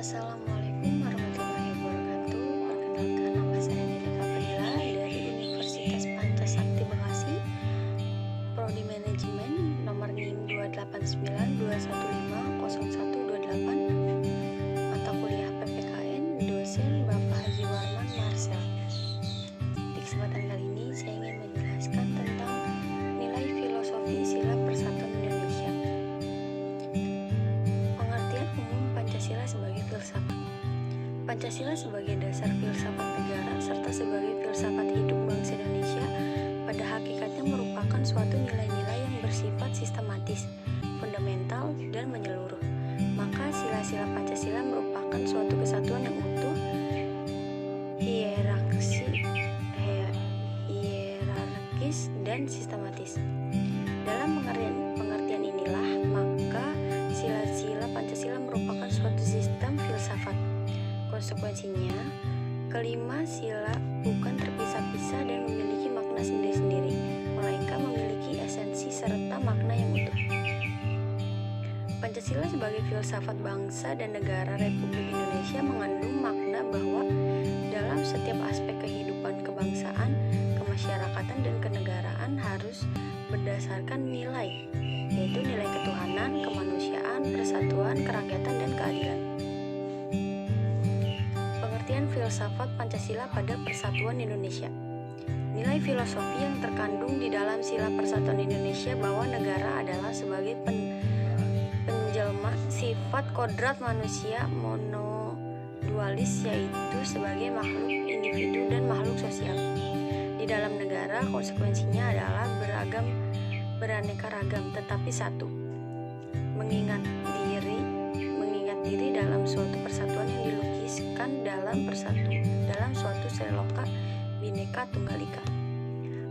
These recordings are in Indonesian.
Assalamualaikum warahmatullahi wabarakatuh. Perkenalkan, nama saya Nilika Fadila dari Universitas Pancasakti Bekasi, Prodi Manajemen, nomor NIM 28921500128, mata kuliah PPKN, dosen Bapak Haji Warman Marcel. Di kesempatan kali ini saya ingin menjelaskan tentang nilai filosofi sila persatuan Indonesia. Pengertian umum Pancasila sebagai filsafat. Pancasila sebagai dasar filsafat negara serta sebagai filsafat hidup bangsa Indonesia pada hakikatnya merupakan suatu nilai-nilai yang bersifat sistematis, fundamental, dan menyeluruh. Maka sila-sila Pancasila merupakan suatu kesatuan yang utuh, hierarkis, dan sistematis. Dalam pengertian inilah, maka sila-sila Pancasila merupakan suatu sistem filsafat. Konsekuensinya, kelima sila bukan terpisah-pisah dan memiliki makna sendiri-sendiri, melainkan memiliki esensi serta makna yang utuh. Pancasila sebagai filsafat bangsa dan negara Republik Indonesia mengandung makna bahwa dalam setiap aspek kehidupan kebangsaan, kemasyarakatan, dan kenegaraan harus berdasarkan nilai, yaitu nilai ketuhanan, kemanusiaan, persatuan, kerakyatan, dan keadilan. Pengertian filsafat Pancasila pada persatuan Indonesia. Nilai filosofi yang terkandung di dalam sila persatuan Indonesia bahwa negara adalah sebagai penjelma sifat kodrat manusia monodualis, yaitu sebagai makhluk individu dan makhluk sosial. Di dalam negara, konsekuensinya adalah beraneka ragam tetapi satu. Mengingat diri dalam suatu persatuan yang dilukiskan dalam suatu seloka Bhinneka Tunggal Ika.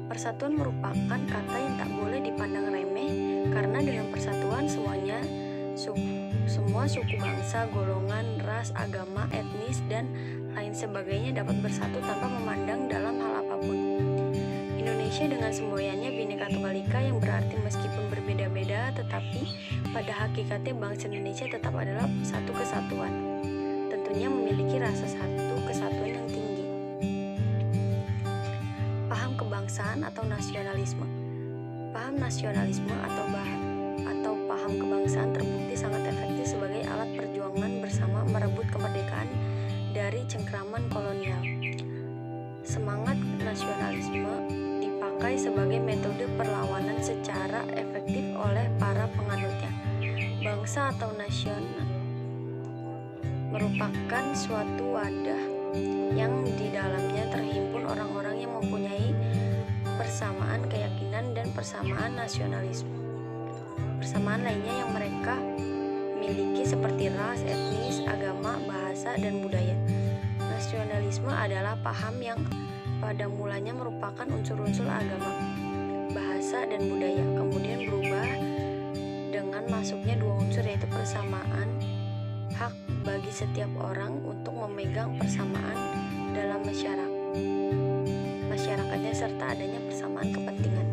Persatuan merupakan kata yang tak boleh dipandang remeh, karena dengan persatuan semua suku bangsa, golongan, ras, agama, etnis, dan lain sebagainya dapat bersatu tanpa memandang dalam hal apapun. Indonesia dengan semboyannya Bhinneka Tunggal Ika yang berarti meskipun berbeda-beda tetapi pada hakikatnya bangsa Indonesia tetap adalah satu kesatuan. Tentunya memiliki rasa satu kesatuan yang tinggi. Paham kebangsaan atau nasionalisme. Paham nasionalisme atau paham kebangsaan terbukti sangat efektif sebagai alat perjuangan bersama merebut kemerdekaan dari cengkraman kolonial. Semangat nasionalisme dipakai sebagai metode perlawanan secara efektif oleh para penganutnya. Bangsa atau nasion merupakan suatu wadah yang di dalamnya terhimpun orang-orang yang mempunyai persamaan keyakinan dan persamaan lainnya yang mereka miliki seperti ras, etnis, agama, bahasa, dan budaya. Nasionalisme adalah paham yang pada mulanya merupakan unsur-unsur agama, bahasa, dan budaya, kemudian berubah dengan masuknya dua unsur, yaitu persamaan hak bagi setiap orang untuk memegang persamaan dalam masyarakatnya serta adanya persamaan kepentingan.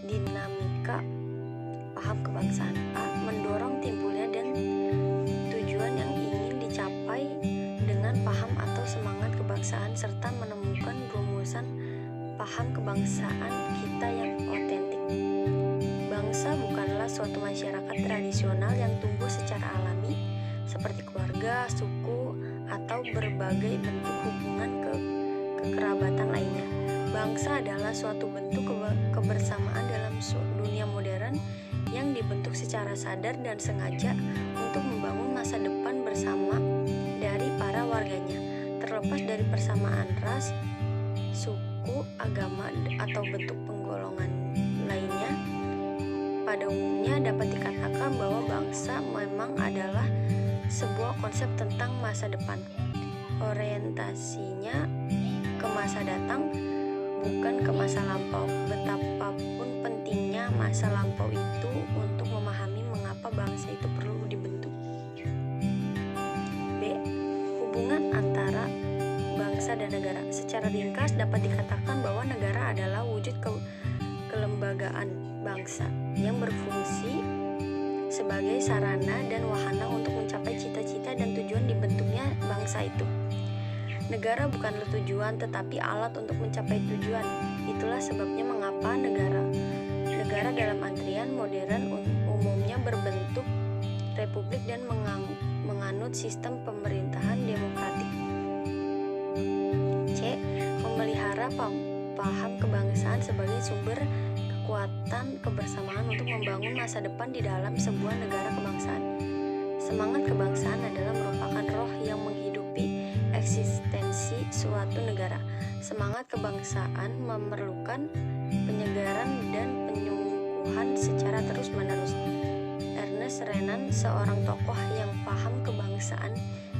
Dinamika paham kebangsaan. Mendorong timbulnya dan tujuan yang ingin dicapai dengan paham atau semangat kebangsaan serta menemukan rumusan paham kebangsaan kita yang otentik. Bangsa bukanlah suatu masyarakat tradisional yang tumbuh secara alami seperti keluarga, suku, atau berbagai bentuk hubungan kekerabatan lainnya. Bangsa adalah suatu bentuk kebersamaan dalam dunia modern yang dibentuk secara sadar dan sengaja untuk membangun masa depan bersama dari para warganya, terlepas dari persamaan ras, suku, agama, atau bentuk penggolongan lainnya. Pada umumnya dapat dikatakan bahwa bangsa memang adalah sebuah konsep tentang masa depan. Orientasinya ke masa datang, bukan ke masa lampau. Betapapun pentingnya masa lampau itu untuk memahami mengapa bangsa itu perlu dibentuk. B. Hubungan antara bangsa dan negara. Secara ringkas dapat dikatakan bahwa negara adalah wujud kelembagaan bangsa yang berfungsi sebagai sarana dan wahana untuk mencapai cita-cita dan tujuan dibentuknya bangsa itu. Negara bukanlah tujuan tetapi alat untuk mencapai tujuan. Itulah sebabnya mengapa negara dalam antrian modern umumnya berbentuk republik dan menganut sistem pemerintahan demokratik. C. Memelihara paham kebangsaan sebagai sumber kekuatan kebersamaan untuk membangun masa depan di dalam sebuah negara kebangsaan. Semangat kebangsaan adalah merupakan roh yang menghidupi eksistensi suatu negara. Semangat kebangsaan memerlukan penyegaran dan penyungguhan secara terus-menerus. Ernest Renan, seorang tokoh yang paham kebangsaan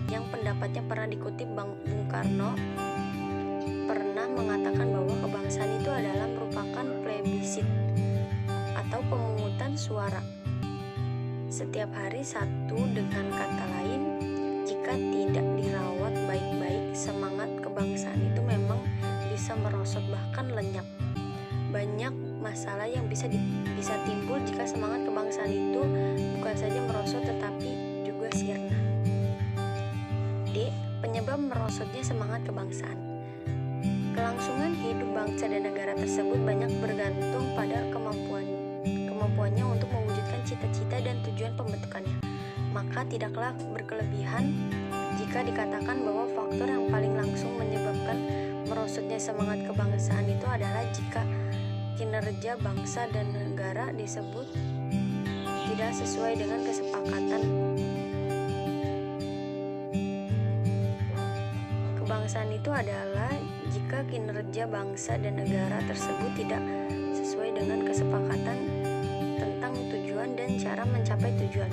yang pendapatnya pernah dikutip Bung Karno, pernah mengatakan bahwa kebangsaan itu adalah merupakan plebisit atau pemungutan suara setiap hari satu. Dengan kata lain, jika tidak dirawat baik-baik, semangat kebangsaan itu memang bisa merosot bahkan lenyap. Banyak masalah yang bisa timbul jika semangat kebangsaan itu bukan saja merosot tetapi juga sirna. D. Penyebab merosotnya semangat kebangsaan. Kelangsungan hidup bangsa dan negara tersebut banyak bergantung pada kemampuannya untuk mewujudkan cita-cita dan tujuan pembentukannya. Maka tidaklah berkelebihan jika dikatakan bahwa faktor yang paling langsung menyebabkan merosotnya semangat kebangsaan itu adalah jika kinerja bangsa dan negara disebut tidak sesuai dengan kesepakatan. Kebangsaan itu adalah jika kinerja bangsa dan negara tersebut tidak sesuai dengan kesepakatan tentang tujuan dan cara mencapai tujuan.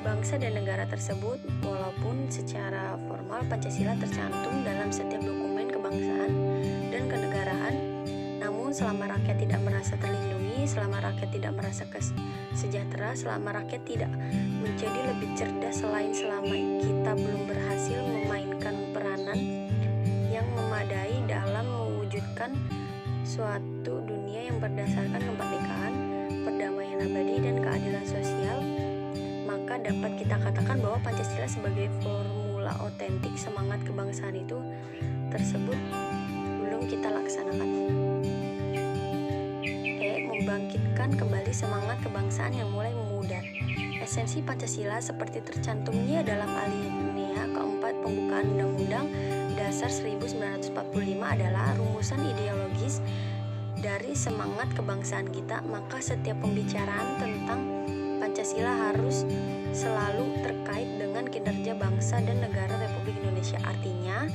Bangsa dan negara tersebut, walaupun secara formal Pancasila tercantum dalam setiap dokumen kebangsaan dan kenegaraan, namun selama rakyat tidak merasa terlindungi, selama rakyat tidak merasa sejahtera, selama rakyat tidak menjadi lebih cerdas, selama kita belum berhasil memainkan peranan yang memadai dalam mewujudkan suatu dunia yang berdasarkan kemerdekaan, perdamaian abadi, dan keadilan sosial, maka dapat kita katakan bahwa Pancasila sebagai formula otentik semangat kebangsaan itu tersebut belum kita laksanakan. Membangkitkan kembali semangat kebangsaan yang mulai memudar. Esensi Pancasila seperti tercantumnya dalam alinea keempat pembukaan Undang-Undang Dasar 1945 adalah rumusan ideologis dari semangat kebangsaan kita. Maka setiap pembicaraan tentang Pancasila harus selalu terkait dengan kinerja bangsa dan negara Republik Indonesia. Artinya,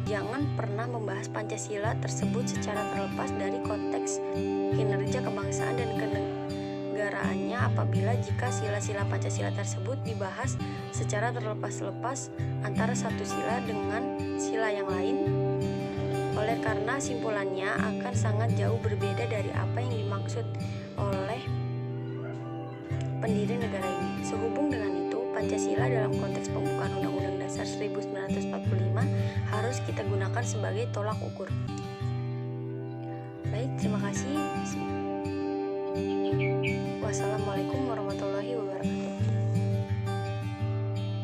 jangan pernah membahas Pancasila tersebut secara terlepas dari konteks kinerja kebangsaan dan kenegaraannya. Apabila jika sila-sila Pancasila tersebut dibahas secara terlepas-lepas antara satu sila dengan sila yang lain, oleh karena simpulannya akan sangat jauh berbeda dari apa yang dimaksud oleh pendiri negara ini. Sehubung dengan itu, Pancasila dalam konteks pembukaan Undang-Undang Dasar 1945 harus kita gunakan sebagai tolak ukur. Baik, terima kasih.